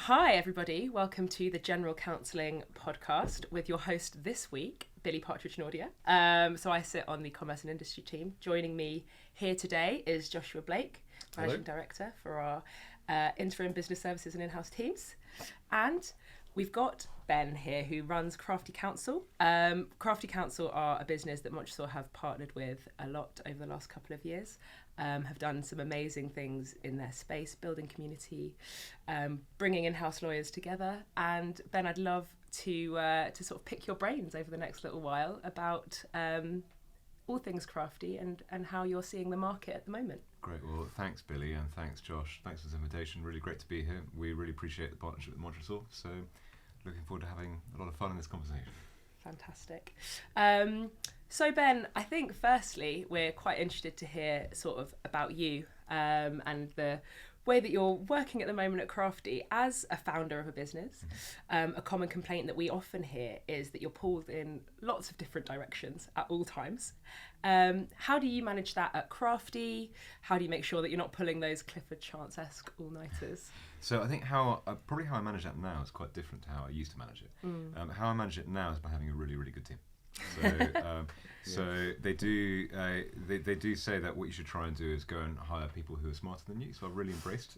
Hi everybody, welcome to the General Counselling Podcast with your host this week, Billy Partridge-Nordia. So I sit on the Commerce and Industry team. Joining me here today is Joshua Blake, Managing Director for our interim business services and in-house teams. And we've got Ben here who runs Crafty Counsel. Crafty Counsel are a business that Montresor have partnered with a lot over the last couple of years. Have done some amazing things in their space, building community, bringing in-house lawyers together. And Ben, I'd love to sort of pick your brains over the next little while about all things crafty and how you're seeing the market at the moment. Great. Well, thanks, Billy, and thanks, Josh. Thanks for this invitation. Really great to be here. We really appreciate the partnership with Montresor. So looking forward to having a lot of fun in this conversation. Fantastic. So Ben, I think firstly we're quite interested to hear sort of about you and the way that you're working at the moment at Crafty as a founder of a business. A common complaint that we often hear is that you're pulled in lots of different directions at all times. How do you manage that at Crafty? How do you make sure that you're not pulling those Clifford Chance-esque all-nighters? So I think how I manage that now is quite different to how I used to manage it. How I manage it now is by having a really, really good team. So they do say that what you should try and do is go and hire people who are smarter than you. So I've really embraced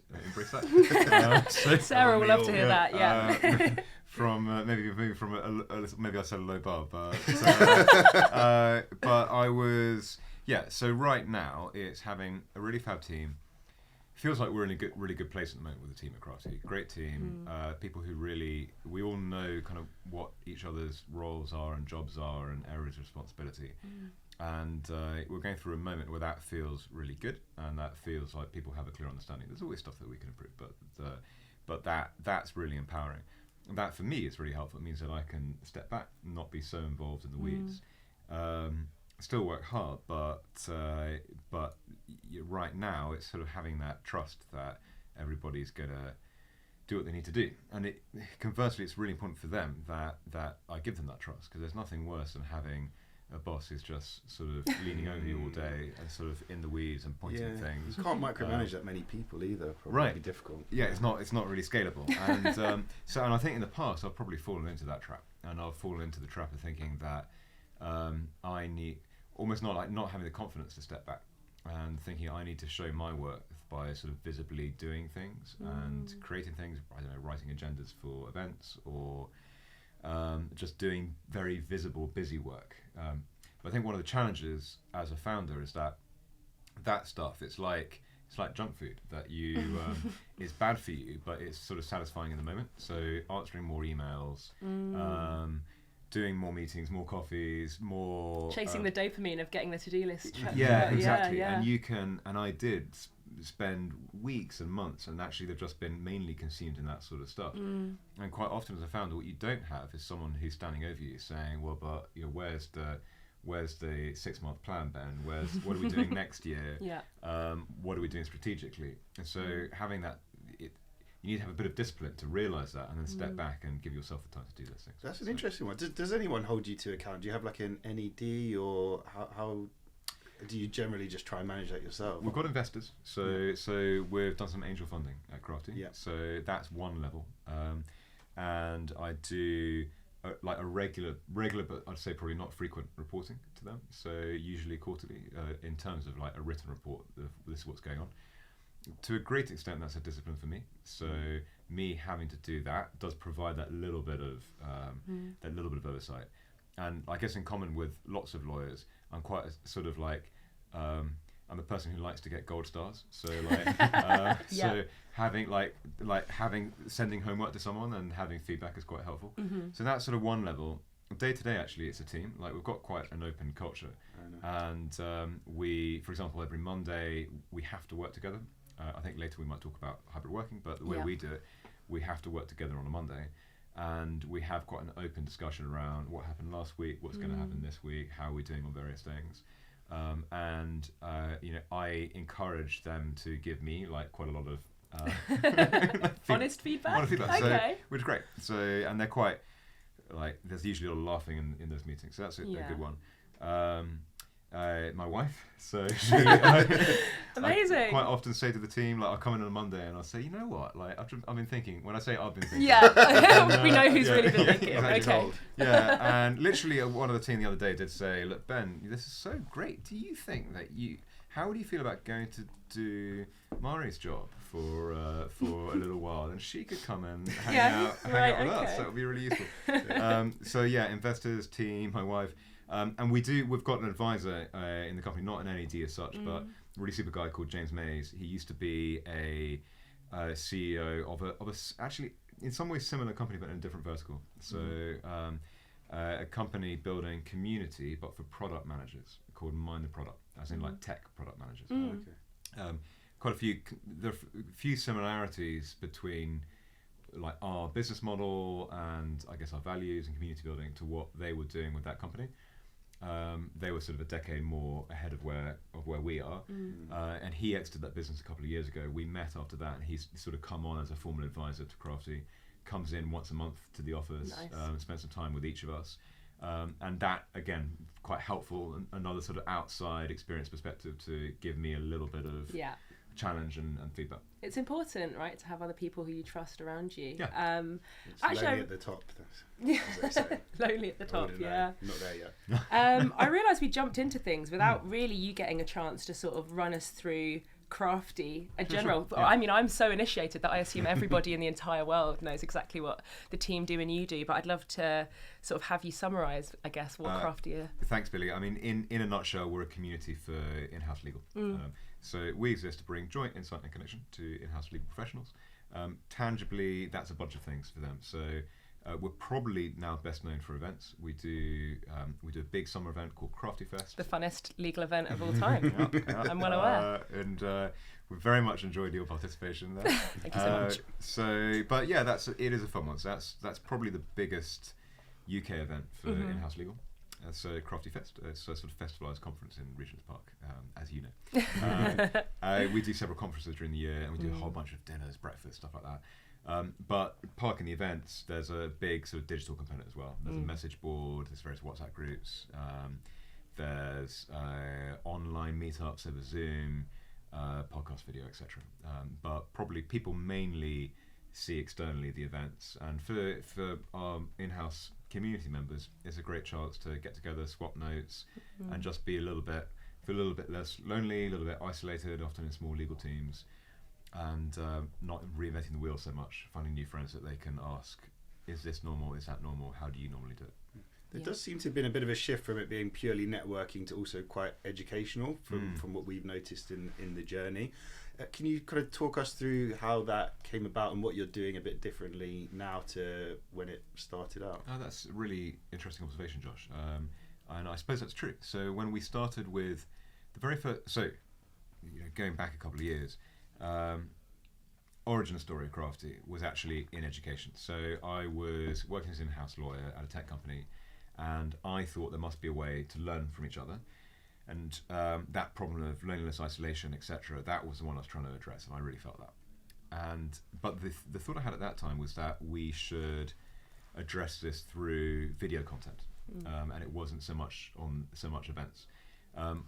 that. Sarah will love to hear that. Yeah. Maybe I set a low bar, but I was So right now it's having a really fab team. Feels like we're in a really good place at the moment with the team at Crafty. Great team, people who we all know kind of what each other's roles are and jobs are and areas of responsibility. And we're going through a moment where that feels really good and that feels like people have a clear understanding. There's always stuff that we can improve, but that's really empowering. And that for me is really helpful. It means that I can step back and not be so involved in the weeds. Still work hard, but right now it's sort of having that trust that everybody's gonna do what they need to do, and conversely it's really important for them that I give them that trust, because there's nothing worse than having a boss who's just sort of leaning over you all day and sort of in the weeds and pointing at things. You can't micromanage that many people either. Probably right. Be difficult. Yeah, it's not really scalable, and and I think in the past I've probably fallen into that trap, and I've fallen into the trap of thinking that I need almost not having the confidence to step back and thinking I need to show my worth by sort of visibly doing things and creating things. I don't know, writing agendas for events or just doing very visible, busy work. But I think one of the challenges as a founder is that stuff. It's like junk food that you is bad for you, but it's sort of satisfying in the moment. So answering more emails. Doing more meetings, more coffees, more chasing the dopamine of getting the to-do list. Exactly. Yeah. And I did spend weeks and months, and actually they've just been mainly consumed in that sort of stuff. And quite often as a founder, what you don't have is someone who's standing over you saying, well, but where's the 6-month plan, Ben? What are we doing next year? What are we doing strategically? And so having that, you need to have a bit of discipline to realise that, and then step back and give yourself the time to do those things. That's an interesting one. Does anyone hold you to account? Do you have like an NED, or how do you generally just try and manage that yourself? We've got investors, so we've done some angel funding at Crafty. Yeah. So that's one level, and I do like a regular, but I'd say probably not frequent reporting to them. So usually quarterly, in terms of like a written report of this is what's going on. To a great extent, that's a discipline for me. So me having to do that does provide that little bit of oversight. And I guess in common with lots of lawyers, I'm quite a sort of like I'm a person who likes to get gold stars. So so having sending homework to someone and having feedback is quite helpful. So that's sort of one level. Day to day, actually, it's a team. Like we've got quite an open culture, and we, for example, every Monday we have to work together. I think later we might talk about hybrid working, but the way we do it, we have to work together on a Monday, and we have quite an open discussion around what happened last week, what's going to happen this week, how are we doing on various things, and I encourage them to give me like quite a lot of honest feedback. Okay. So, which is great. So, and they're quite like there's usually a lot of laughing in those meetings, so that's a good one. My wife. So amazing. I quite often say to the team, like, I'll come in on a Monday and I'll say, you know what, like I've been thinking. When I say I've been thinking, we know who's really been thinking. Exactly. Okay. Yeah, and literally one of the team the other day did say, look, Ben, this is so great. Do you think that how do you feel about going to do Mari's job for a little while, and she could come and hang out with us? That would be really useful. So yeah, investors, team, my wife. And we've got an advisor in the company, not an NED as such, but a really super guy called James Mays. He used to be a CEO of a actually in some ways similar company but in a different vertical. So a company building community but for product managers called Mind the Product, as in like tech product managers. Quite a few similarities between like our business model and I guess our values and community building to what they were doing with that company. They were sort of a decade more ahead of where we are, and he exited that business a couple of years ago. We met after that, and he's sort of come on as a formal advisor to Crafty, comes in once a month to the office, spends some time with each of us, and that again quite helpful. Another sort of outside experience perspective to give me a little bit of challenge and feedback. It's important, right, to have other people who you trust around you. Yeah. It's actually, lonely at the top. Lonely at the top, yeah. Not there yet. I realised we jumped into things without really you getting a chance to sort of run us through Crafty, a general. Sure. Yeah. I mean, I'm so initiated that I assume everybody in the entire world knows exactly what the team do and you do, but I'd love to sort of have you summarise, I guess, what Crafty is. Thanks, Billy. I mean, in a nutshell, we're a community for in-house legal. So we exist to bring joint insight and connection to in-house legal professionals. Tangibly, that's a bunch of things for them. So we're probably now best known for events. We do a big summer event called Crafty Fest. The funnest legal event of all time. I'm well aware. And we very much enjoyed your participation there. Thank you so much. But yeah, it is a fun one. So that's probably the biggest UK event for in-house legal. So Crafty Fest, it's a sort of festivalised conference in Regent's Park, as you know. We do several conferences during the year, and we do a whole bunch of dinners, breakfast, stuff like that. But parking the events, there's a big sort of digital component as well. There's a message board, there's various WhatsApp groups, there's online meetups over Zoom, podcast video, etc. But probably people mainly see externally the events, and for our in-house community members, it's a great chance to get together, swap notes, and just feel a little bit less lonely, a little bit isolated, often in small legal teams, and not reinventing the wheel so much, finding new friends that they can ask, is this normal, is that normal, how do you normally do it? There does seem to have been a bit of a shift from it being purely networking to also quite educational from what we've noticed in the journey. Can you kind of talk us through how that came about and what you're doing a bit differently now to when it started out? Oh, that's a really interesting observation, Josh. And I suppose that's true. So when we started with the very first, going back a couple of years, origin story of Crafty was actually in education. So I was working as an in-house lawyer at a tech company, and I thought there must be a way to learn from each other. And that problem of loneliness, isolation, etc., that was the one I was trying to address, and I really felt that. But the thought I had at that time was that we should address this through video content, and it wasn't so much events.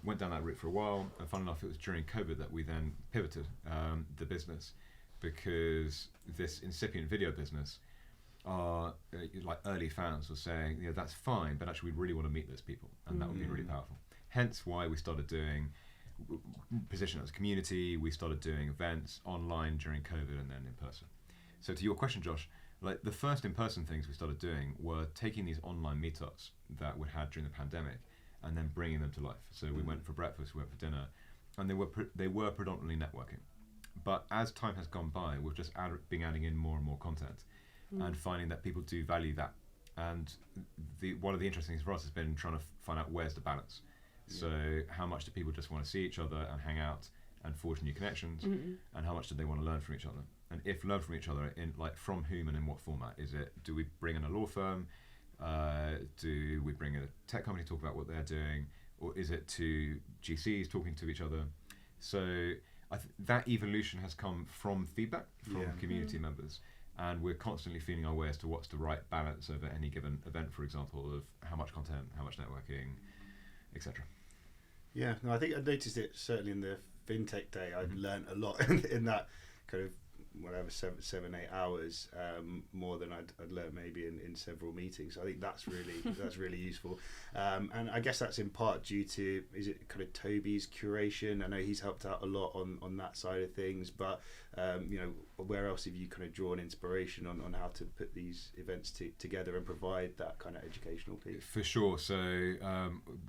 Went down that route for a while, and fun enough, it was during COVID that we then pivoted the business, because this incipient video business, our like early fans were saying, that's fine, but actually we really want to meet those people, and that would be really powerful. Hence why we started doing position as a community. We started doing events online during COVID and then in person. So to your question, Josh, like the first in-person things we started doing were taking these online meetups that we had during the pandemic and then bringing them to life. So we went for breakfast, we went for dinner, and they were predominantly networking. But as time has gone by, we've just been adding in more and more content and finding that people do value that. And one of the interesting things for us has been trying to find out where's the balance. So how much do people just want to see each other and hang out and forge new connections, and how much do they want to learn from each other? And if learn from each other, in like from whom and in what format? Do we bring in a law firm? Do we bring in a tech company to talk about what they're doing? Or is it to GCs talking to each other? So that evolution has come from feedback from community members, and we're constantly feeling our way as to what's the right balance over any given event, for example, of how much content, how much networking, etc. Yeah, no, I think I noticed it certainly in the FinTech day. I've learned a lot in that kind of whatever 7-8 hours, more than I'd learned maybe in several meetings. I think that's really useful, and I guess that's in part due to, is it kind of Toby's curation? I know he's helped out a lot on that side of things, but where else have you kind of drawn inspiration on how to put these events together and provide that kind of educational piece? For sure. So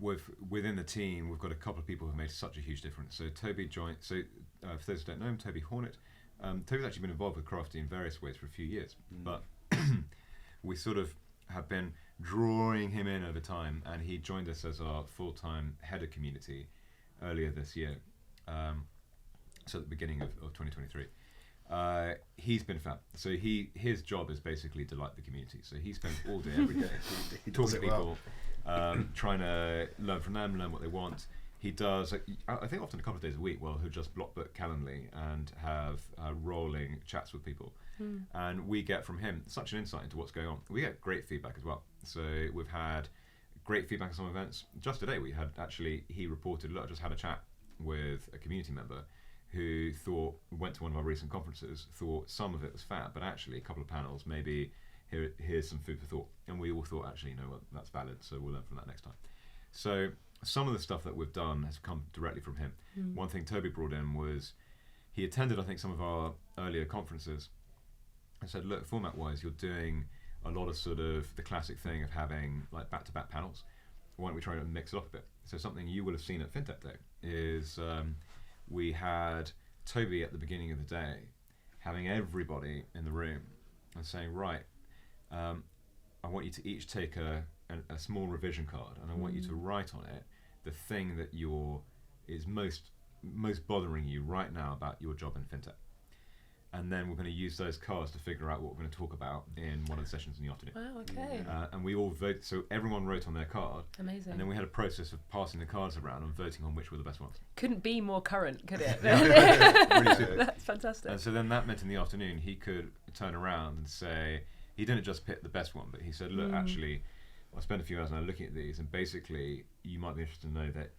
within the team, we've got a couple of people who've made such a huge difference. So Toby joined. So for those who don't know him, Toby Hornet. Toby's actually been involved with Crafty in various ways for a few years, but we sort of have been drawing him in over time, and he joined us as our full-time head of community earlier this year, so at the beginning of 2023. He's been fab. So his job is basically delight the community. So he spends all day, every day talking to people, trying to learn from them, learn what they want. He does, I think, often a couple of days a week. Well, he'll just block book Calendly and have rolling chats with people, and we get from him such an insight into what's going on. We get great feedback as well. So we've had great feedback on some events. Just today, he reported, look, I just had a chat with a community member who went to one of our recent conferences, thought some of it was fab, but actually a couple of panels, maybe here's some food for thought. And we all thought, actually, what, that's valid, so we'll learn from that next time. So some of the stuff that we've done has come directly from him. One thing Toby brought in was he attended, I think, some of our earlier conferences and said, look, format-wise, you're doing a lot of sort of the classic thing of having like back-to-back panels. Why don't we try and mix it up a bit? So something you will have seen at FinTech Day is we had Toby at the beginning of the day having everybody in the room and saying, right, I want you to each take a small revision card, and I want you to write on it the thing that is most bothering you right now about your job in FinTech. And then we're going to use those cards to figure out what we're going to talk about in one of the sessions in the afternoon. Wow, okay. And we all vote, so everyone wrote on their card. Amazing. And then we had a process of passing the cards around and voting on which were the best ones. Couldn't be more current, could it? Really super. That's fantastic. And so then that meant in the afternoon he could turn around and say, he didn't just pick the best one, but he said, look, actually, I spent a few hours now looking at these, and basically you might be interested to know that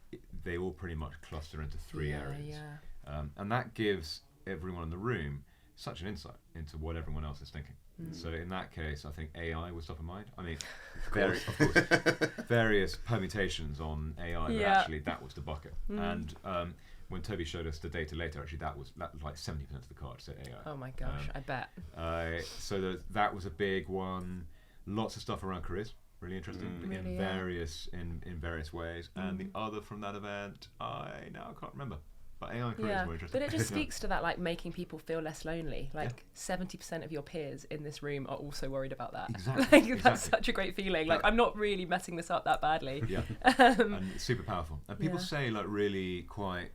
they all pretty much cluster into three areas. Yeah. And that gives everyone in the room such an insight into what everyone else is thinking. So in that case, I think AI was top of mind. I mean, various permutations on AI, but actually that was the bucket. And when Toby showed us the data later, actually that was like 70% of the card said AI. Oh my gosh, I bet. So that was a big one. Lots of stuff around careers. Really interesting in various ways. And the other from that event, I can't remember. But AI and careers were interesting. But it just speaks to that, like making people feel less lonely. Like 70% of your peers in this room are also worried about that. Exactly. That's such a great feeling. Like I'm not really messing this up that badly. Yeah. And it's super powerful. And people say like really quite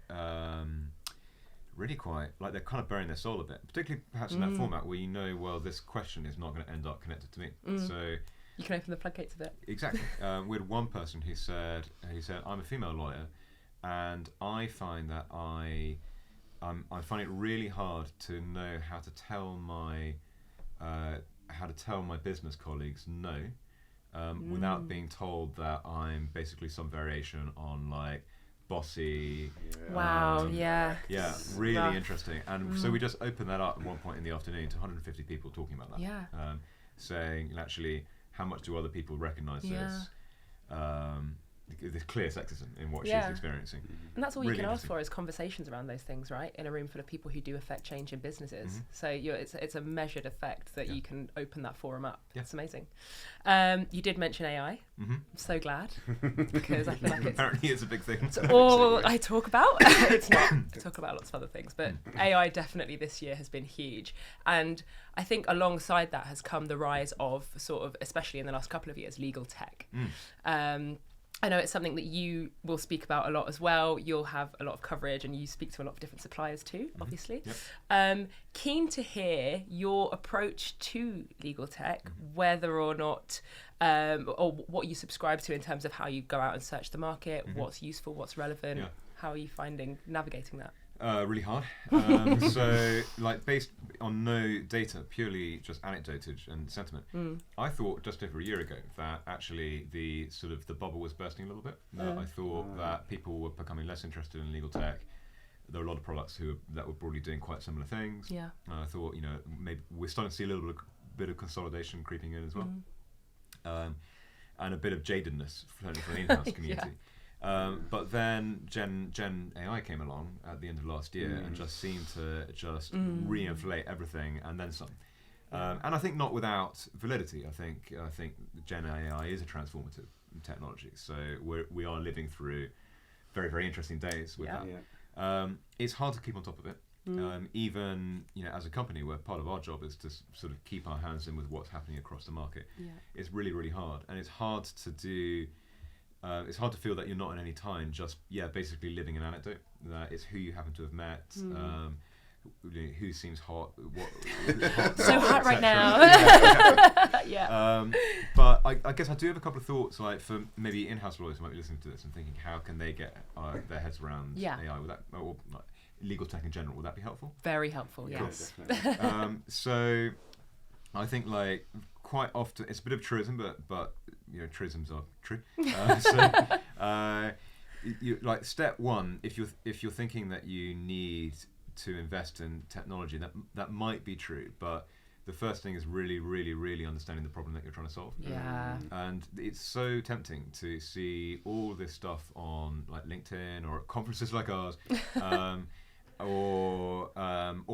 like they're kind of burying their soul a bit, particularly perhaps in that format where well, this question is not going to end up connected to me. So you can open the floodgates a bit. Exactly. We had one person who said, I'm a female lawyer, and I find that I find it really hard to know how to tell my business colleagues no, without being told that I'm basically some variation on like bossy. Wow. Yeah, really interesting. And so we just opened that up at one point in the afternoon to 150 people talking about that. Yeah. Saying actually, how much do other people recognise this? This clear sexism in what she's experiencing. And that's all you can ask for is conversations around those things, right? In a room full of people who do affect change in businesses. So it's a measured effect that you can open that forum up. Yeah. It's amazing. You did mention AI. I'm so glad because I feel like apparently it's a big thing. It's all I talk about. It's not. I talk about lots of other things, but AI definitely this year has been huge. And I think alongside that has come the rise of sort of, especially in the last couple of years, legal tech. I know it's something that you will speak about a lot as well. You'll have a lot of coverage and you speak to a lot of different suppliers too, obviously. Yep. Keen to hear your approach to legal tech, whether or not, or what you subscribe to in terms of how you go out and search the market, what's useful, what's relevant. How are you finding navigating that? Really hard. So, like, based on no data, purely just anecdotage and sentiment, I thought just over a year ago that actually the bubble was bursting a little bit. I thought that people were becoming less interested in legal tech. There were a lot of products that were broadly doing quite similar things. Yeah. I thought, maybe we're starting to see a little bit of consolidation creeping in as well, and a bit of jadedness from the in-house community. But then Gen AI came along at the end of last year and just seemed to reinflate everything and then some. And I think not without validity. I think Gen AI is a transformative technology. So we are living through very, very interesting days with that. Yeah. It's hard to keep on top of it. Even as a company, where part of our job is to sort of keep our hands in with what's happening across the market. It's really, really hard, and it's hard to do. It's hard to feel that you're not in any time just basically living an anecdote. That it's who you happen to have met, who seems hot, hot so hot right now. But I guess I do have a couple of thoughts, like for maybe in-house lawyers who might be listening to this and thinking, how can they get their heads around AI? Would that, or like, legal tech in general, would that be helpful? Very helpful, yes. So I think, like, quite often it's a bit of truism, but truisms are true. Like, step one, if you're thinking that you need to invest in technology, that might be true, but the first thing is really, really, really understanding the problem that you're trying to solve. Yeah. And it's so tempting to see all this stuff on, like, LinkedIn or at conferences like ours, or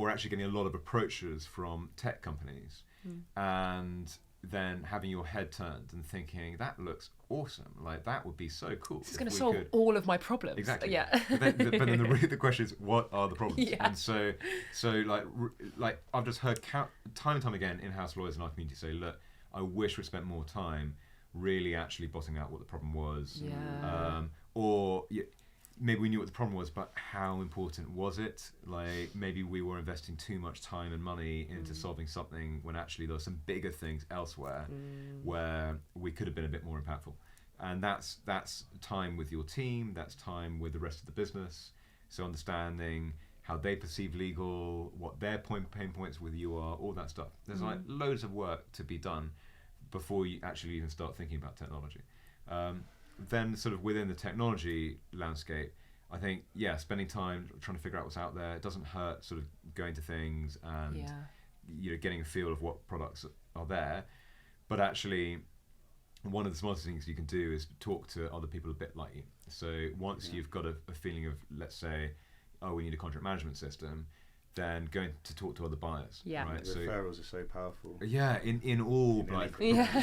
actually getting a lot of approaches from tech companies, and then having your head turned and thinking, that looks awesome, like that would be so cool. This is going to solve all of my problems. Exactly. Yeah. But then the question is, what are the problems? Yeah. And so like I've just heard time and time again in-house lawyers in our community say, look, I wish we spent more time really actually bottoming out what the problem was. Yeah. Maybe we knew what the problem was, but how important was it? Like, maybe we were investing too much time and money into solving something when actually there were some bigger things elsewhere where we could have been a bit more impactful. And that's time with your team, that's time with the rest of the business. So understanding how they perceive legal, what their pain points with you are, all that stuff. There's like loads of work to be done before you actually even start thinking about technology. Then sort of within the technology landscape, I think, spending time trying to figure out what's out there. It doesn't hurt sort of going to things and getting a feel of what products are there. But actually, one of the smartest things you can do is talk to other people a bit like you. So once you've got a feeling of, let's say, we need a contract management system, then going to talk to other buyers. Yeah. Right? Referrals are so powerful. Yeah, in all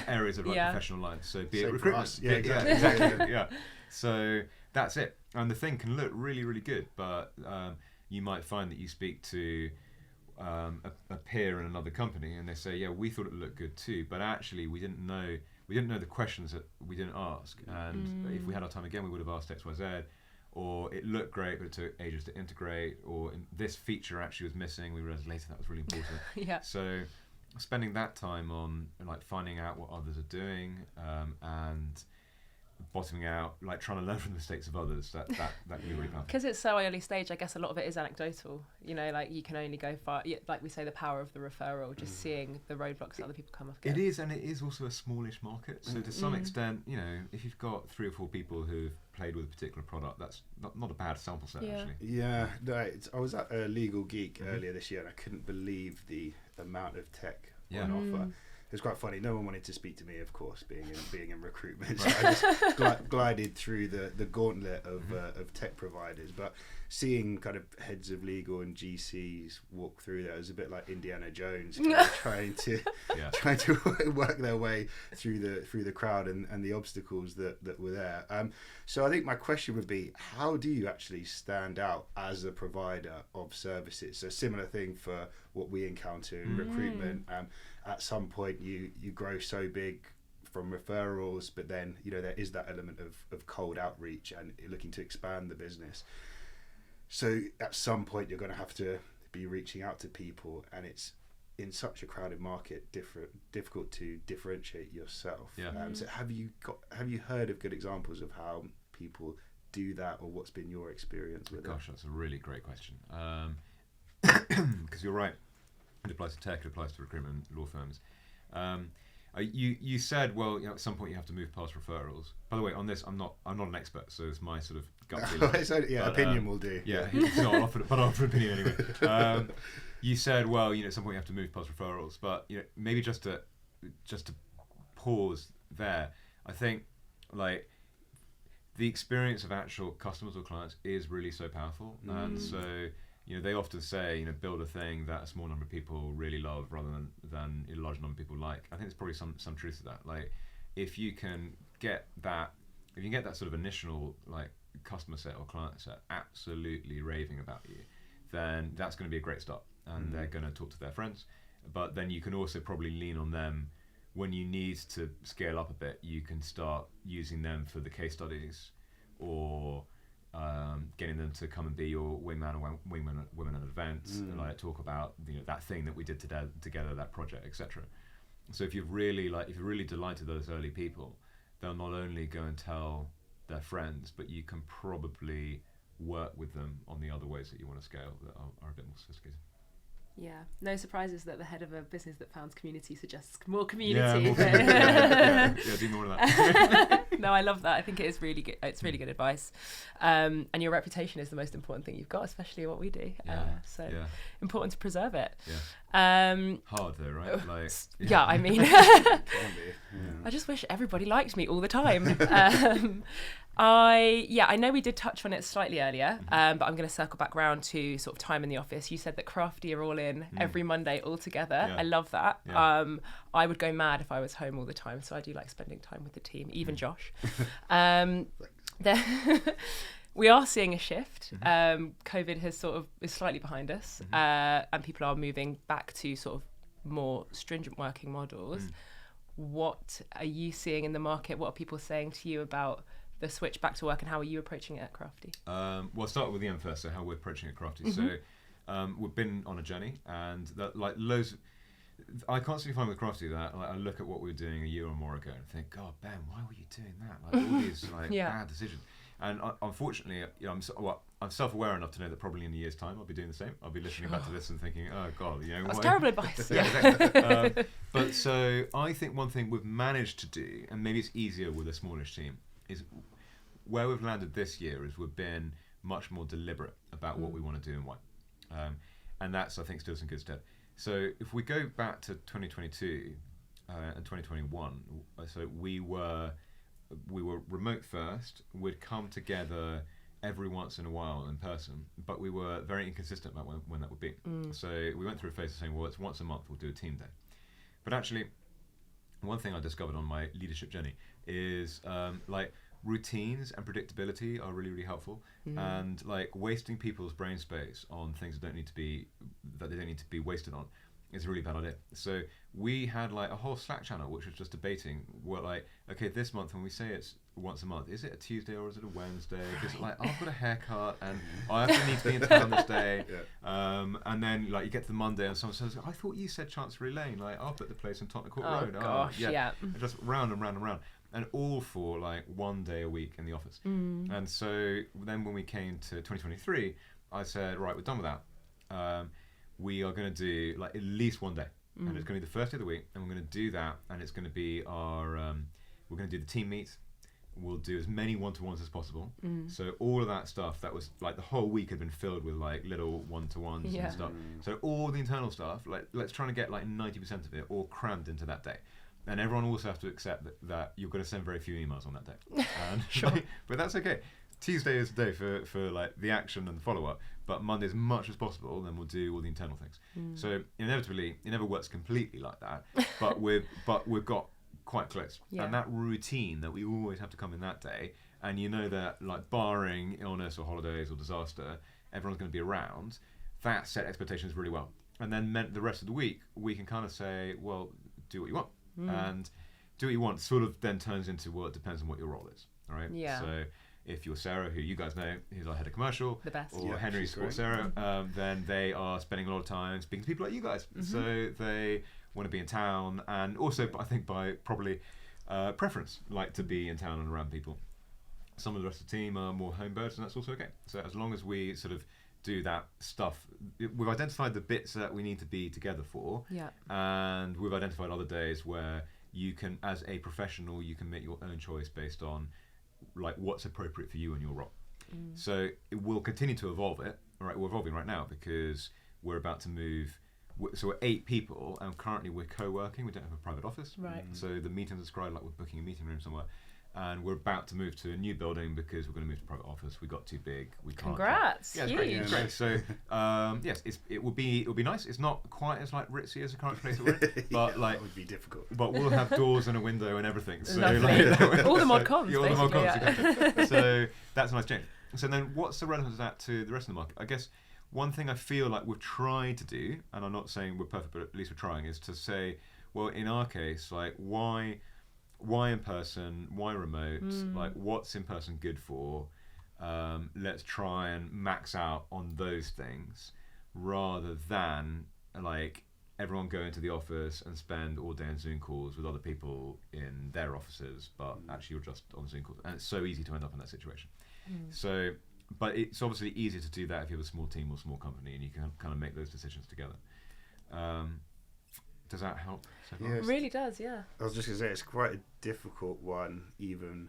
areas of professional life. So be it recruitment. Yeah, exactly. Yeah. So that's it. And the thing can look really, really good, but you might find that you speak to a peer in another company and they say, we thought it looked good too, but actually we didn't know the questions that we didn't ask. And if we had our time again, we would have asked X, Y, Z. Or it looked great, but it took ages to integrate, or this feature actually was missing. We realized later that was really important. So spending that time on like finding out what others are doing, and bottoming out, like trying to learn from the mistakes of others, that can be really powerful. Because it's so early stage, I guess a lot of it is anecdotal. Like you can only go far. Like we say, the power of the referral, just seeing the roadblocks that other people come up against. It is, and it is also a smallish market. So to some extent, if you've got 3 or 4 people who've played with a particular product, that's not a bad sample set actually. Yeah, no, I was at a Legal Geek earlier this year and I couldn't believe the amount of tech on offer. It was quite funny. No one wanted to speak to me, of course, being in recruitment. So I just glided through the gauntlet of tech providers. But seeing kind of heads of legal and GCs walk through there was a bit like Indiana Jones, kind of trying to work their way through the crowd and the obstacles that were there. So I think my question would be, how do you actually stand out as a provider of services? So similar thing for what we encounter in recruitment. At some point you grow so big from referrals, but then there is that element of cold outreach and looking to expand the business. So at some point you're going to have to be reaching out to people, and it's in such a crowded market difficult to differentiate yourself. So have you heard of good examples of how people do that, or what's been your experience with it? Gosh, that's a really great question. Because you're right, it applies to tech, it applies to recruitment, law firms. You said, well, at some point you have to move past referrals. By the way, on this, I'm not an expert, so it's my sort of gut feeling. Opinion will do. Yeah, but I'll offer an opinion anyway. You said, well, at some point you have to move past referrals, but maybe just to pause there. I think like the experience of actual customers or clients is really so powerful, and so. They often say, build a thing that a small number of people really love rather than a large number of people like. I think there's probably some truth to that. Like, if you can get that sort of initial like customer set or client set absolutely raving about you, then that's going to be a great start, and they're going to talk to their friends. But then you can also probably lean on them when you need to scale up a bit. You can start using them for the case studies, or getting them to come and be your wingman or women at events, and like talk about that thing that we did together, that project, etc. So if you're really delighted those early people, they'll not only go and tell their friends, but you can probably work with them on the other ways that you want to scale that are a bit more sophisticated. Yeah, no surprises that the head of a business that founds community suggests more community. Yeah, do more of that. No, I love that. I think it is really good. It's really good advice. And your reputation is the most important thing you've got, especially in what we do. Important to preserve it. Yeah. Hard though, right? Like, I mean, I just wish everybody liked me all the time. I know we did touch on it slightly earlier, but I'm going to circle back around to sort of time in the office. You said that Crafty are all in every Monday all together. I love that. I would go mad if I was home all the time, so I do like spending time with the team, even Josh. We are seeing a shift. COVID is slightly behind us, and people are moving back to sort of more stringent working models. What are you seeing in the market? What are people saying to you about the switch back to work, and how are you approaching it at Crafty? Well, I'll start with the end first, so how we're approaching it at Crafty. So we've been on a journey, and that I constantly find with Crafty that I look at what we were doing a year or more ago and think, God, Ben, why were you doing that? Like all these bad decisions. And unfortunately, I'm self-aware enough to know that probably in a year's time I'll be doing the same. I'll be listening back to this and thinking, oh God, that's terrible advice. Exactly. But so I think one thing we've managed to do, and maybe it's easier with a smallish team, is where we've landed this year is we've been much more deliberate about what we want to do and why, and that's, I think, still some good stead. So if we go back to 2022 and 2021, so we were remote first. We'd come together every once in a while in person, but we were very inconsistent about when that would be. So we went through a phase of saying, well, it's once a month, we'll do a team day. But actually, one thing I discovered on my leadership journey is routines and predictability are really, really helpful, and like wasting people's brain space on things that they don't need to be wasted on is a really bad idea. So we had like a whole Slack channel which was just debating okay, this month when we say it's once a month, is it a Tuesday or is it a Wednesday? Because I've got a haircut and I actually need to be in town this day. And then you get to the Monday and someone says, I thought you said Chancery Lane, up at the place in Tottenham Court Road. Gosh, yeah. And just round and round and round. And all for 1 day a week in the office. And so then when we came to 2023, I said, right, we're done with that. We are going to do at least 1 day, and it's going to be the first day of the week, and we're going to do that, and it's going to be our we're going to do the team meets. We'll do as many one-to-ones as possible. So all of that stuff that was the whole week had been filled with little one-to-ones and stuff. So all the internal stuff, let's try and get 90% of it all crammed into that day. And everyone also has to accept that you're going to send very few emails on that day. And, sure. But that's okay. Tuesday is the day for the action and the follow-up, but Monday as much as possible, then we'll do all the internal things. So inevitably, it never works completely like that, but we've got quite close. And that routine that we always have to come in that day, and that barring illness or holidays or disaster, everyone's going to be around, that set expectations really well. And then meant the rest of the week, we can kind of say, well, do what you want. And do what you want sort of then turns into, well, it depends on what your role is, all right? Yeah. So if you're Sarah, who you guys know, who's our head of commercial, the best, or Henry supports Sarah, then they are spending a lot of time speaking to people like you guys. So they want to be in town, and also I think by probably preference, like to be in town and around people. some of the rest of the team are more home birds, and that's also okay. So as long as we sort of do that stuff, we've identified the bits that we need to be together for, and we've identified other days where you can, as a professional, you can make your own choice based on like what's appropriate for you and your role. So it will continue to evolve it. All right, we're evolving right now because we're about to move. So we're 8 people, and currently we're co-working. We don't have a private office. Right. So the meetings are described like we're booking a meeting room somewhere. And we're about to move to a new building because we're going to move to private office. We got too big. We can't. Congrats! Yeah, it's great. It's great. So yes, it will be nice. It's not quite as like ritzy as the current place that we're in, but like that would be difficult. But we'll have doors and a window and everything. So like, all the mod cons. All the mod cons. Yeah. So that's a nice change. So then, what's the relevance of that to the rest of the market? I guess one thing I feel like we've tried to do, and I'm not saying we're perfect, but at least we're trying, is to say, well, in our case, like why in person, why remote, like what's in person good for, let's try and max out on those things rather than like everyone go into the office and spend all day on Zoom calls with other people in their offices, but actually you're just on Zoom calls, and it's so easy to end up in that situation. So but it's obviously easier to do that if you have a small team or small company and you can kind of make those decisions together. Does that help? It really does, yeah. I was just going to say, it's quite a difficult one, even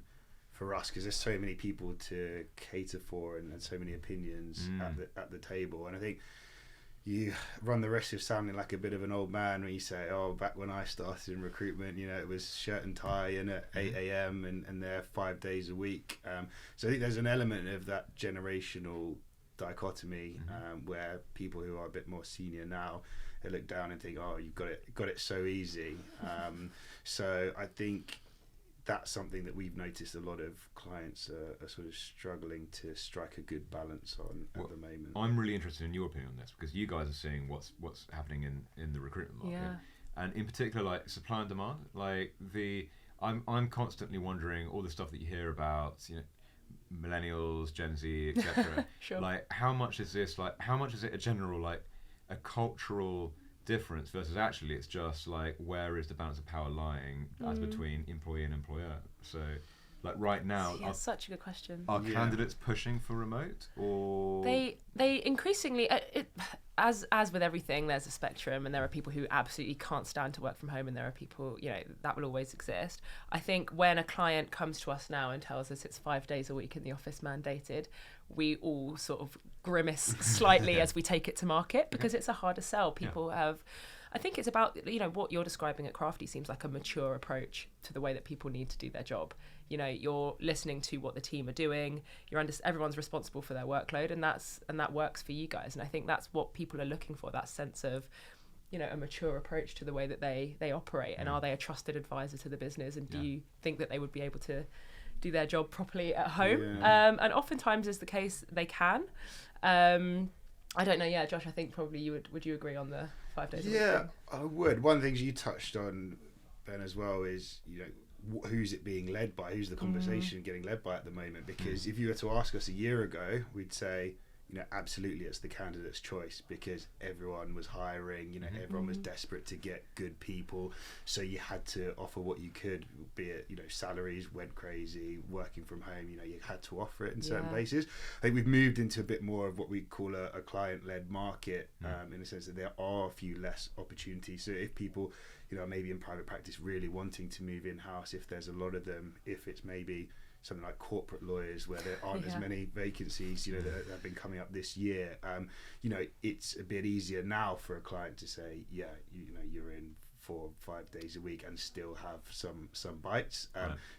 for us, because there's so many people to cater for and so many opinions at the table. And I think you run the risk of sounding like a bit of an old man when you say, oh, back when I started in recruitment, you know, it was shirt and tie and at 8 a.m. and they're 5 days a week. So I think there's an element of that generational dichotomy where people who are a bit more senior now, they look down and think, oh, you've got it so easy. So I think that's something that we've noticed a lot of clients are sort of struggling to strike a good balance on at the moment. I'm really interested in your opinion on this because you guys are seeing what's happening in the recruitment market, and in particular like supply and demand. Like I'm constantly wondering all the stuff that you hear about, you know, millennials, Gen Z, etc. Sure. Like how much is this? Like how much is it a general like a cultural difference versus actually it's just like where is the balance of power lying as between employee and employer? So like right now, such a good question. Are candidates pushing for remote, or they increasingly as with everything, there's a spectrum, and there are people who absolutely can't stand to work from home, and there are people, you know, that will always exist. I think when a client comes to us now and tells us it's 5 days a week in the office mandated, we all sort of grimace slightly as we take it to market because it's a harder sell. People have, I think it's about, you know, what you're describing at Crafty seems like a mature approach to the way that people need to do their job. You know, you're listening to what the team are doing. Everyone's responsible for their workload, and that works for you guys. And I think that's what people are looking for, that sense of, you know, a mature approach to the way that they operate. And are they a trusted advisor to the business? And do you think that they would be able to do their job properly at home? And oftentimes is the case they can. I don't know. Yeah, Josh, I think probably would you agree on the 5 days a week thing? I would. One of the things you touched on, Ben, as well is, you know, who's it being led by? Who's the conversation getting led by at the moment? Because if you were to ask us a year ago, we'd say, you know, absolutely it's the candidate's choice because everyone was hiring, you know, everyone was desperate to get good people. So you had to offer what you could, be it, you know, salaries went crazy, working from home, you know, you had to offer it in certain places. I think we've moved into a bit more of what we call a client-led market, in the sense that there are a few less opportunities. So if people, you know, maybe in private practice really wanting to move in-house, if there's a lot of them, if it's maybe something like corporate lawyers where there aren't as many vacancies, you know, that have been coming up this year, you know, it's a bit easier now for a client to say, you know, you're in 4 or 5 days a week and still have some bites.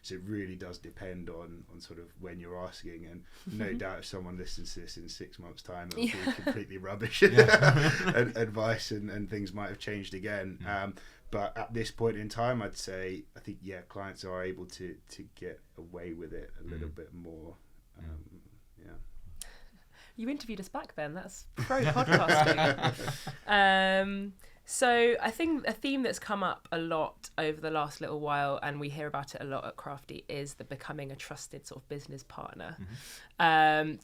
So it really does depend on sort of when you're asking, and no doubt if someone listens to this in 6 months' time, it'll be completely rubbish advice, and things might have changed again. But at this point in time, I'd say, I think, clients are able to get away with it a little bit more. You interviewed us back then. That's pro podcasting. So I think a theme that's come up a lot over the last little while, and we hear about it a lot at Crafty, is the becoming a trusted sort of business partner.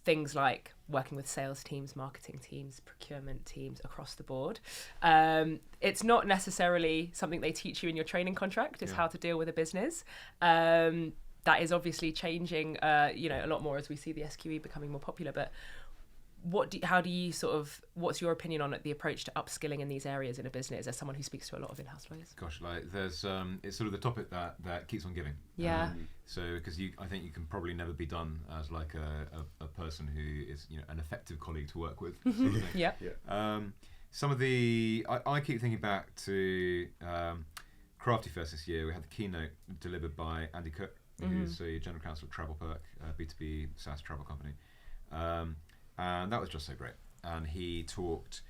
Things like working with sales teams, marketing teams, procurement teams across the board. It's not necessarily something they teach you in your training contract, is how to deal with a business. that is obviously changing, a lot more as we see the SQE becoming more popular. But what's your opinion on the approach to upskilling in these areas in a business as someone who speaks to a lot of in-house lawyers? Gosh, there's it's sort of the topic that keeps on giving. Yeah. So because I think you can probably never be done as like a person who is an effective colleague to work with. Sort of thing. Yeah. Some of I keep thinking back to Crafty Fest this year. We had the keynote delivered by Andy Cook, who's the general counsel at TravelPerk, a B2B SaaS travel company. And that was just so great. And he talked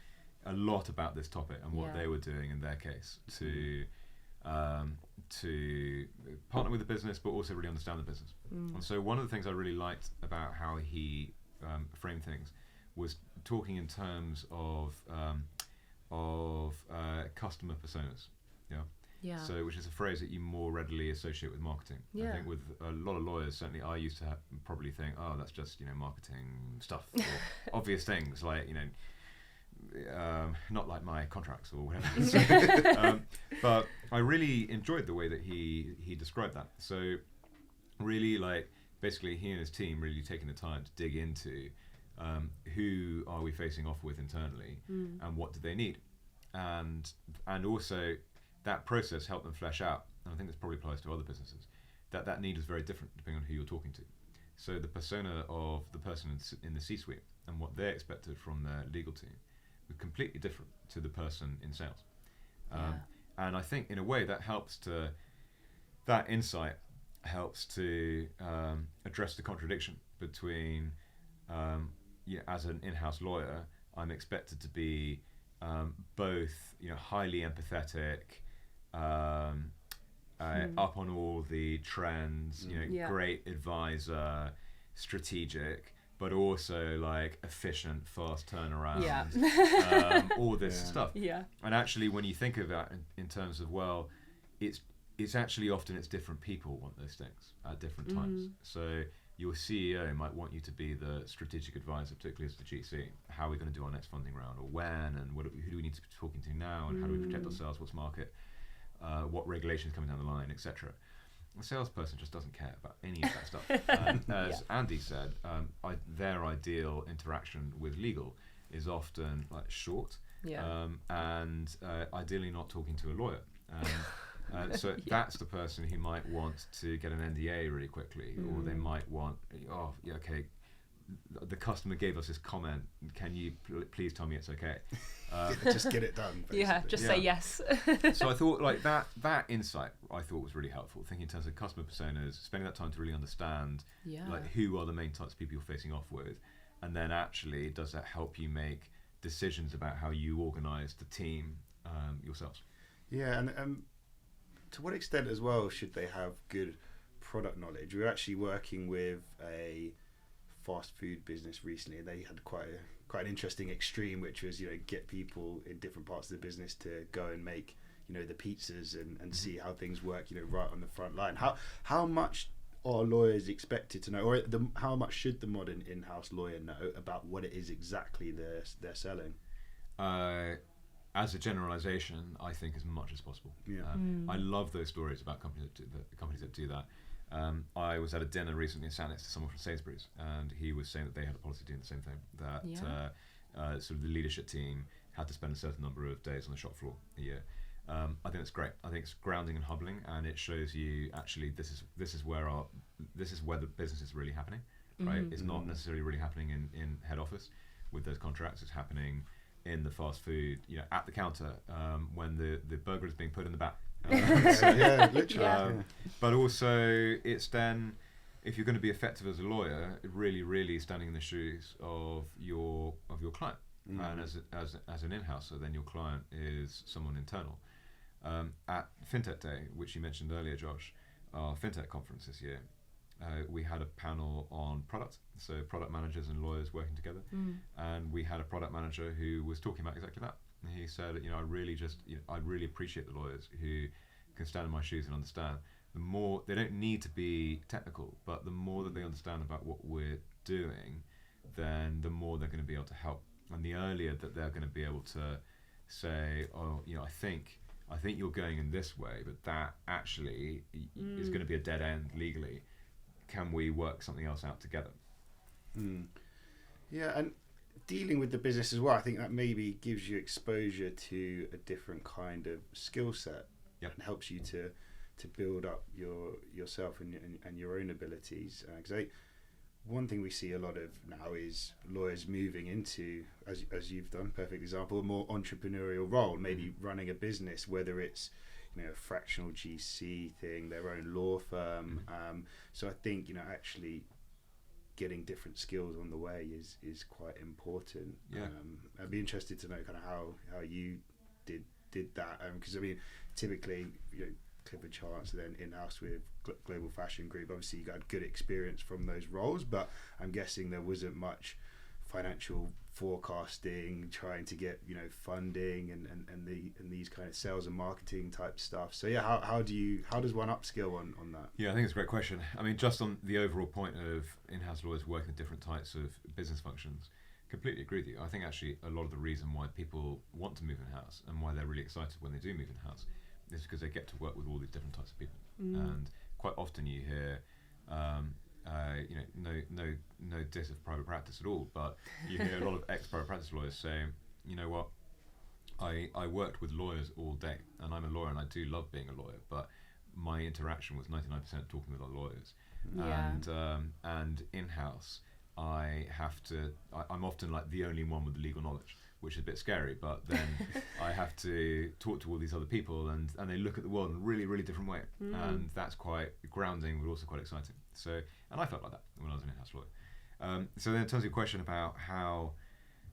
a lot about this topic and what they were doing in their case to partner with the business, but also really understand the business. And so one of the things I really liked about how he framed things was talking in terms of customer personas. Yeah. So, which is a phrase that you more readily associate with marketing. Yeah. I think with a lot of lawyers, certainly I used to probably think, oh, that's just marketing stuff, or obvious things like not like my contracts or whatever. But I really enjoyed the way that he described that. So, really, basically, he and his team really taking the time to dig into who are we facing off with internally, and what do they need, and also. That process helped them flesh out, and I think this probably applies to other businesses, that need is very different depending on who you're talking to. So the persona of the person in the C-suite and what they expected from their legal team was completely different to the person in sales. And I think in a way that insight helps to address the contradiction between, as an in-house lawyer, I'm expected to be both highly empathetic, up on all the trends, great advisor, strategic, but also efficient, fast turnaround, all this stuff. Yeah. And actually, when you think of that in terms of, it's actually often it's different people want those things at different times. So your CEO might want you to be the strategic advisor, particularly as the GC. How are we going to do our next funding round, or when, and who do we need to be talking to now, and how do we protect ourselves, what's market, what regulations coming down the line, etc. A salesperson just doesn't care about any of that stuff. As Andy said, their ideal interaction with legal is often short, and ideally not talking to a lawyer. So that's the person who might want to get an NDA really quickly, or they might want, the customer gave us this comment, can you please tell me it's okay? Just get it done, basically. Say yes. So I thought that insight I thought was really helpful, thinking in terms of customer personas, spending that time to really understand who are the main types of people you're facing off with, and then actually does that help you make decisions about how you organise the team yourselves. Yeah, and to what extent as well should they have good product knowledge? We were actually working with a fast food business recently, and they had quite an interesting extreme, which was get people in different parts of the business to go and make the pizzas and see how things work right on the front line. How much are lawyers expected to know, or how much should the modern in-house lawyer know about what it is exactly they're selling? As a generalization, I think as much as possible. I love those stories about companies that do that. I was at a dinner recently and sat next to someone from Sainsbury's, and he was saying that they had a policy doing the same thing, that sort of the leadership team had to spend a certain number of days on the shop floor a year. I think that's great. I think it's grounding and humbling, and it shows you actually this is where the business is really happening, right? It's not necessarily really happening in head office with those contracts. It's happening in the fast food, at the counter, when the burger is being put in the back. Literally. But also, it's then, if you're going to be effective as a lawyer, really, really standing in the shoes of your client, and as an in-houser, then your client is someone internal. At FinTech Day, which you mentioned earlier, Josh, our FinTech conference this year, we had a panel on product, so product managers and lawyers working together, and we had a product manager who was talking about exactly that. And he said, I really appreciate the lawyers who can stand in my shoes and understand. The more, they don't need to be technical, but the more that they understand about what we're doing, then the more they're going to be able to help. And the earlier that they're going to be able to say, I think you're going in this way, but that actually is going to be a dead end legally. can we work something else out together? Yeah, and dealing with the business as well, I think that maybe gives you exposure to a different kind of skill set. Yep. And helps you to build up yourself and your own abilities. Because one thing we see a lot of now is lawyers moving into, as you've done, perfect example, a more entrepreneurial role, maybe running a business, whether it's a fractional GC thing, their own law firm. So I think actually getting different skills on the way is quite important. Yeah. I'd be interested to know kind of how you did that, because typically Clifford Chance, then in-house with Global Fashion Group, obviously you got good experience from those roles, but I'm guessing there wasn't much financial forecasting, trying to get funding and these kind of sales and marketing type stuff. So yeah, how does one upskill on that? Yeah, I think it's a great question. Just on the overall point of in-house lawyers working with different types of business functions, completely agree with you. I think actually a lot of the reason why people want to move in-house and why they're really excited when they do move in-house is because they get to work with all these different types of people. And quite often you hear no diss of private practice at all, but you hear a lot of ex-private practice lawyers saying, you know what, I worked with lawyers all day, and I'm a lawyer and I do love being a lawyer, but my interaction was 99% talking with other lawyers. And in-house I'm often like the only one with the legal knowledge, which is a bit scary, but then I have to talk to all these other people and they look at the world in a really, really different way. And that's quite grounding, but also quite exciting. So, and I felt like that when I was an in-house lawyer. So then in terms of your question about how,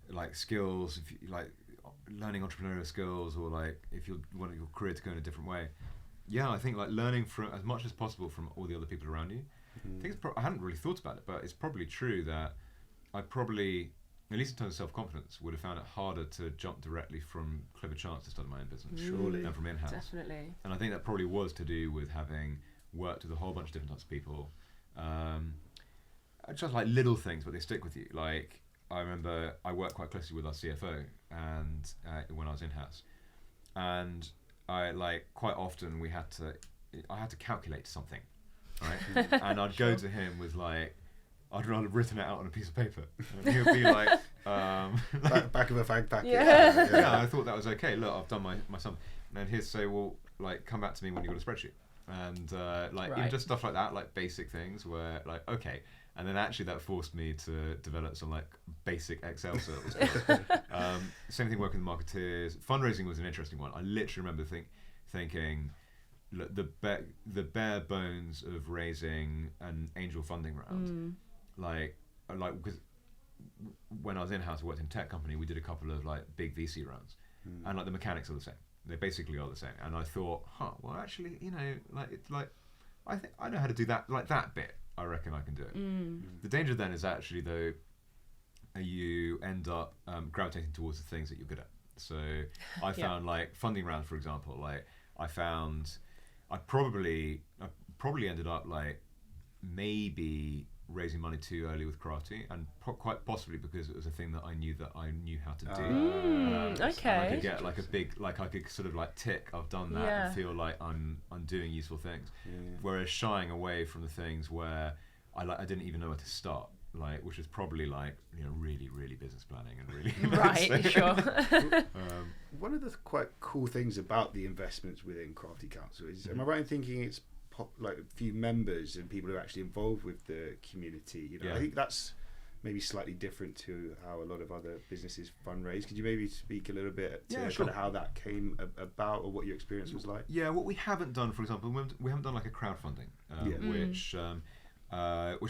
like, skills, if you, like learning entrepreneurial skills, or like if you want your career to go in a different way, yeah, I think like learning from as much as possible from all the other people around you. I think I hadn't really thought about it, but it's probably true that I probably, at least in terms of self-confidence, would have found it harder to jump directly from Clifford Chance to start my own business, surely, than from in-house. Definitely. And I think that probably was to do with having worked with a whole bunch of different types of people. Just like little things, but they stick with you. Like, I remember I worked quite closely with our CFO and when I was in-house, and I quite often I had to calculate something, right? And I'd go to him with I'd rather have written it out on a piece of paper. And he would be like, back of a fag packet. Yeah, I thought that was okay. Look, I've done my sum. And he'd say, well, come back to me when you've got a spreadsheet. And even just stuff like that, like basic things where okay. And then actually that forced me to develop some basic Excel skills. Same thing working with marketeers. Fundraising was an interesting one. I literally remember thinking, look, the bare bones of raising an angel funding round, because when I was in-house, I worked in a tech company. We did a couple of big VC rounds, and the mechanics are the same. They basically are the same. And I thought, well, actually, I think I know how to do that. That bit, I reckon I can do it. The danger then is actually though, you end up gravitating towards the things that you're good at. So I found funding rounds, for example, I found I probably ended up maybe raising money too early with Crafty, and quite possibly because it was a thing that I knew how to do. Okay. And I could get a big, I could sort of tick, I've done that, and feel like I'm doing useful things. Yeah. Whereas shying away from the things where I didn't even know where to start, which is probably really, really business planning and really right, sure. One of the quite cool things about the investments within Crafty Counsel is, am I right in thinking it's a few members and people who are actually involved with the community? I think that's maybe slightly different to how a lot of other businesses fundraise. Could you maybe speak a little bit to kind of how that came about, or what your experience was like? Yeah, what we haven't done, for example, we haven't done a crowdfunding, which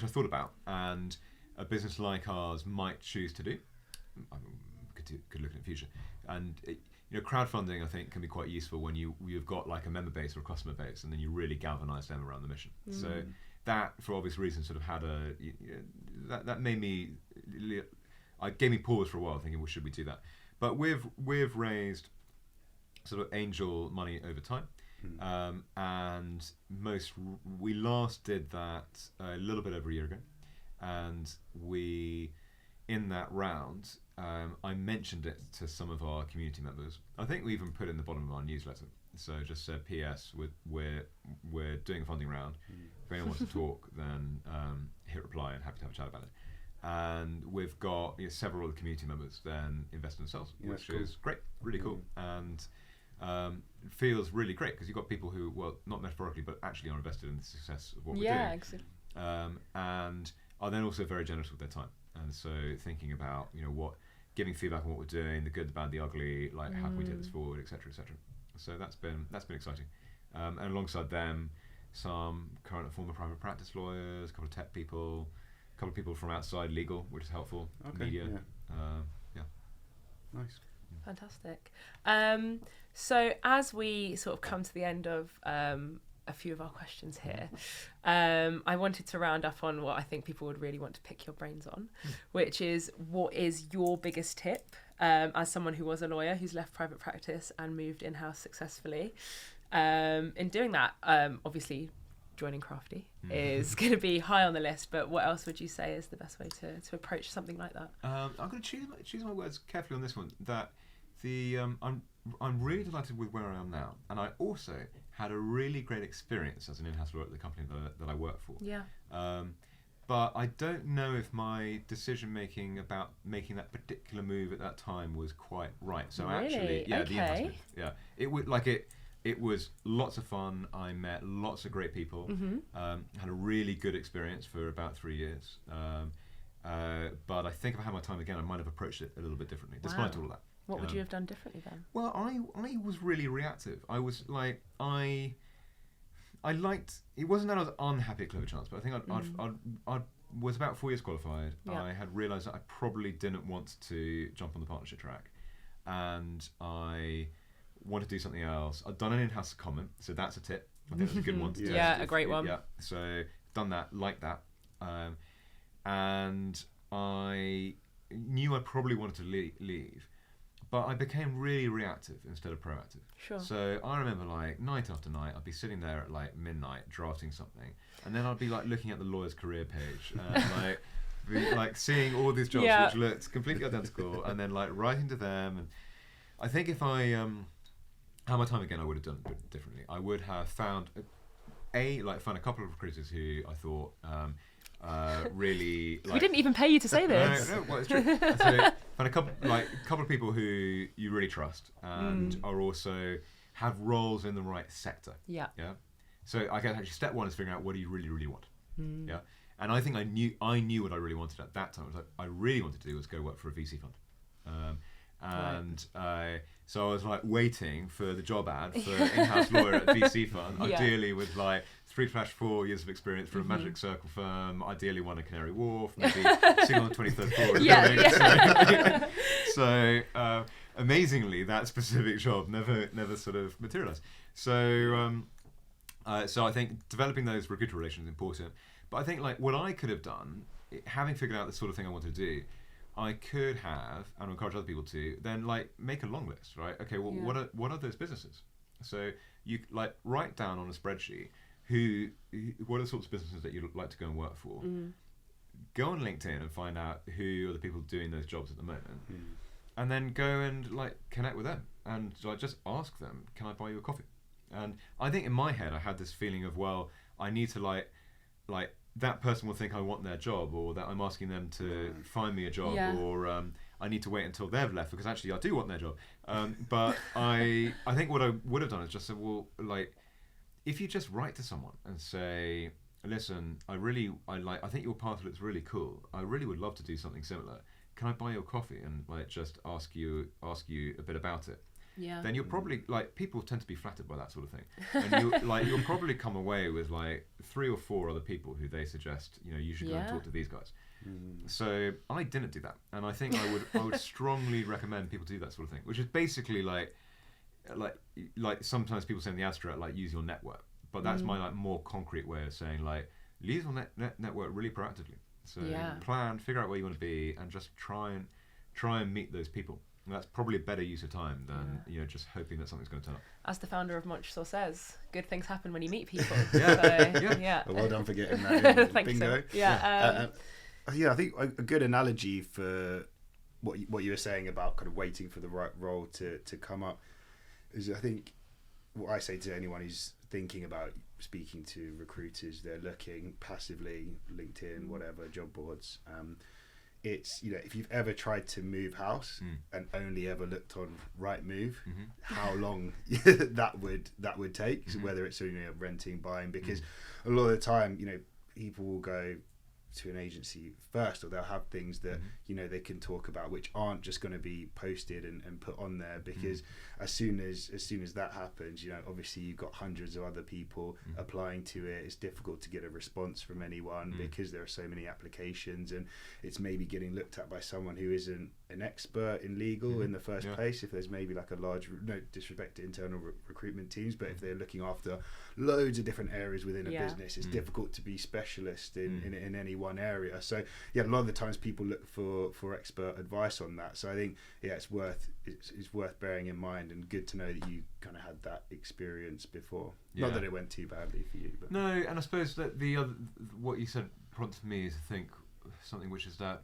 I thought about, and a business like ours might choose to do. Could look in the future, and crowdfunding I think can be quite useful when you've got a member base or a customer base, and then you really galvanise them around the mission. So that, for obvious reasons, sort of had that made me. It gave me pause for a while, thinking, well, should we do that? But we've raised sort of angel money over time. And we last did that a little bit over a year ago, and in that round I mentioned it to some of our community members. I think we even put it in the bottom of our newsletter, so just said, PS, we're doing a funding round, If anyone wants to talk, then hit reply and happy to have a chat about it. And we've got several of the community members then invest in themselves, which is great, really cool, and it feels really great because you've got people who, well, not metaphorically, but actually are invested in the success of what we're doing. Yeah, exactly. And are then also very generous with their time. And so thinking about, giving feedback on what we're doing, the good, the bad, the ugly, like how can we take this forward, etc., etc. So that's been exciting. And alongside them, some current and former private practice lawyers, a couple of tech people, a couple of people from outside legal, which is helpful. Media. Nice. Fantastic. So as we sort of come to the end of a few of our questions here, I wanted to round up on what I think people would really want to pick your brains on, which is, what is your biggest tip as someone who was a lawyer who's left private practice and moved in-house successfully? In doing that, obviously joining Crafty is going to be high on the list, but what else would you say is the best way to approach something like that? I'm going to choose my words carefully on this one. That I'm really delighted with where I am now, and I also had a really great experience as an in-house lawyer at the company that I work for. Yeah. But I don't know if my decision making about making that particular move at that time was quite right. So actually, the in-house move, it was lots of fun. I met lots of great people. Had a really good experience for about 3 years. But I think if I had my time again, I might have approached it a little bit differently, despite all of that. What would you have done differently then? Well, I was really reactive. I was like, I liked. It wasn't that I was unhappy at Clever Chance, but I think I was about 4 years qualified. Yeah. I had realised that I probably didn't want to jump on the partnership track, and I wanted to do something else. I'd done an in-house comment, so that's a tip. I think that's a good one to do. A great one. Yeah, so done that, like that, and I knew I probably wanted to leave. But I became really reactive instead of proactive. Sure. So I remember, like, night after night, I'd be sitting there at like midnight drafting something, and then I'd be like looking at the lawyer's career page and like seeing all these jobs which looked completely identical, and then like writing to them. And I think if I had my time again, I would have done it differently. I would have found a couple of recruiters who I thought really. Like, we didn't even pay you to say this. No, well, it's true. So find a couple of people who you really trust and are also have roles in the right sector. Yeah. Yeah. So I guess actually step one is figuring out what do you really, really want. Yeah. And I think I knew what I really wanted at that time. It was like I really wanted to do was go work for a VC fund. So I was like waiting for the job ad for in-house lawyer at VC fund, ideally with like 3-4 years of experience for a Magic Circle firm, ideally one at Canary Wharf, maybe sitting on the 23rd floor. So amazingly, that specific job never sort of materialised. So I think developing those recruiter relations is important. But I think like what I could have done, having figured out the sort of thing I wanted to do, I could have, and encourage other people to, then like make a long list, right? Okay, well, what are those businesses? So you like write down on a spreadsheet what are the sorts of businesses that you'd like to go and work for. Go on LinkedIn and find out who are the people doing those jobs at the moment, and then go and like connect with them and like just ask them, can I buy you a coffee? And I think in my head I had this feeling of, well, I need to like that person will think I want their job, or that I'm asking them to find me a job, or I need to wait until they've left because actually I do want their job. But I think what I would have done is just said, well, like if you just write to someone and say, listen, I think your path looks really cool. I really would love to do something similar. Can I buy you a coffee and like just ask you a bit about it? Yeah. Then you'll probably like people tend to be flattered by that sort of thing, and you'll probably come away with like 3 or 4 other people who they suggest you should go and talk to these guys. So I didn't do that, and I think I would strongly recommend people do that sort of thing, which is basically like sometimes people say in the abstract like use your network, but that's my like more concrete way of saying like use your network really proactively. So plan, figure out where you want to be, and just try and meet those people. And that's probably a better use of time than just hoping that something's going to turn up. As the founder of Montresor says, good things happen when you meet people. Well done for getting that in. Bingo. So. I think a good analogy for what you were saying about kind of waiting for the right role to come up is, I think what I say to anyone who's thinking about speaking to recruiters, they're looking passively, LinkedIn, whatever, job boards. It's, if you've ever tried to move house and only ever looked on Rightmove, how long that would take, whether it's renting, buying, because a lot of the time, people will go to an agency first, or they'll have things that they can talk about which aren't just going to be posted and put on there, because as soon as that happens, obviously you've got hundreds of other people applying to it. It's difficult to get a response from anyone because there are so many applications, and it's maybe getting looked at by someone who isn't an expert in legal in the first place. If there's maybe like a large, no disrespect to internal recruitment teams, but if they're looking after loads of different areas within a business, it's difficult to be specialist in any one area. So a lot of the times people look for expert advice on that. So I think it's worth bearing in mind, and good to know that you kind of had that experience before. Not that it went too badly for you, but. No, and I suppose that what you said prompted me to think something, which is that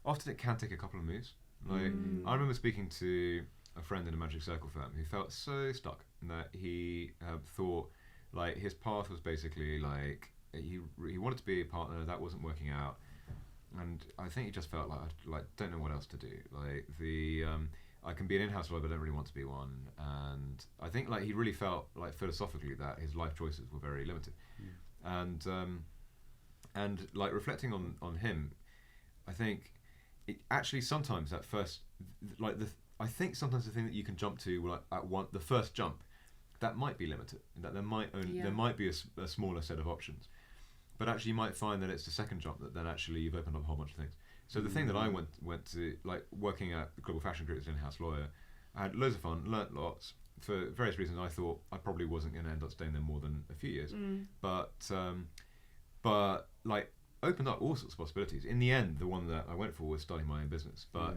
often it can take a couple of moves. Like I remember speaking to a friend in a Magic Circle firm who felt so stuck that he thought like his path was basically like he wanted to be a partner, that wasn't working out, and I think he just felt like don't know what else to do. Like I can be an in-house lawyer, but I don't really want to be one. And I think like he really felt like philosophically that his life choices were very limited. And like reflecting on him, I think it actually sometimes at first, like I think sometimes the thing that you can jump to like the first jump, that might be limited. That there might be a smaller set of options, but actually you might find that it's the second jump that then actually you've opened up a whole bunch of things. So the thing that I went to, like working at the Global Fashion Group as an in-house lawyer, I had loads of fun, learnt lots. For various reasons, I thought I probably wasn't going to end up staying there more than a few years, but like opened up all sorts of possibilities. In the end, the one that I went for was starting my own business. But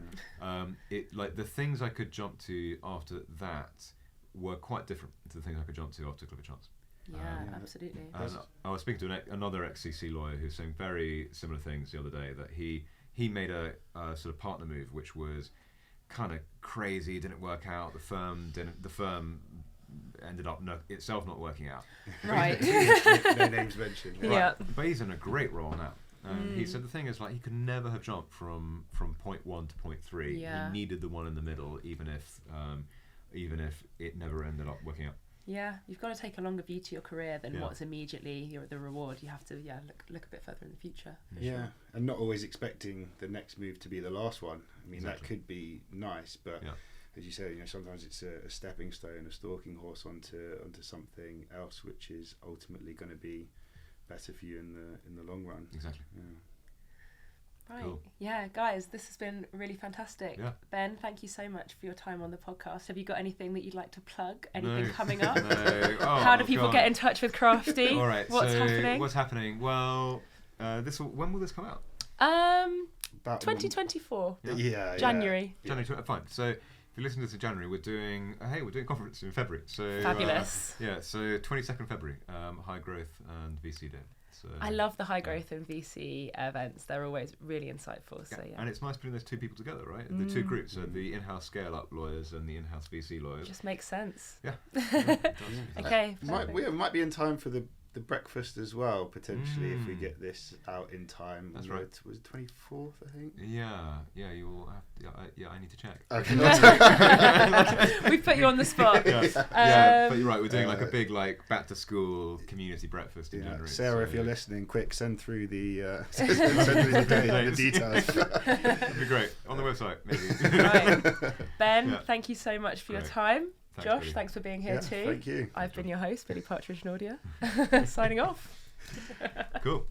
it like the things I could jump to after that were quite different to the things I could jump to after Clifford Chance. Yeah, absolutely. And I was speaking to another ex-CC lawyer who's saying very similar things the other day, that he made a sort of partner move which was kind of crazy, didn't work out. The firm ended up itself not working out. Right. No names mentioned. Yeah. But he's in a great role now. He said the thing is like he could never have jumped from point 1 to point 3. Yeah. He needed the one in the middle, even if it never ended up working out. Yeah, you've got to take a longer view to your career than what's immediately the reward. You have to look a bit further in the future. Sure. And not always expecting the next move to be the last one. I mean, that could be nice, but as you said, sometimes it's a stepping stone, a stalking horse onto something else, which is ultimately going to be better for you in the long run. Exactly. Yeah. Right. Cool. Yeah, guys, this has been really fantastic. Yeah. Ben, thank you so much for your time on the podcast. Have you got anything that you'd like to plug? Anything coming up? No. Oh, how do people get in touch with Crafty? All right. What's happening? What's happening? Well, when will this come out? 2024. Yeah. January. January. Fine. So if you listen to this in January, we're doing a conference in February. So Fabulous. So 22nd February, High Growth and VC Day. So, I love the high growth and VC events. They're always really insightful. So and it's nice putting those two people together, right? The two groups, so the in-house scale-up lawyers and the in-house VC lawyers. Just makes sense. Yeah. Okay. We might be in time for the breakfast as well, potentially, if we get this out in time. That's right. Was it 24th, I think? Yeah, you'll have I need to check. We put you on the spot. But you're right, we're doing like a big back to school community breakfast in January. Sarah, if you're listening, quick, send through the the details. That'd be great. On the website, maybe. Right. Ben, thank you so much for your time. Thanks, Josh, Billy. thanks for being here too. Thank you. I've been your host, Billy Partridge Nordia. Signing off. Cool.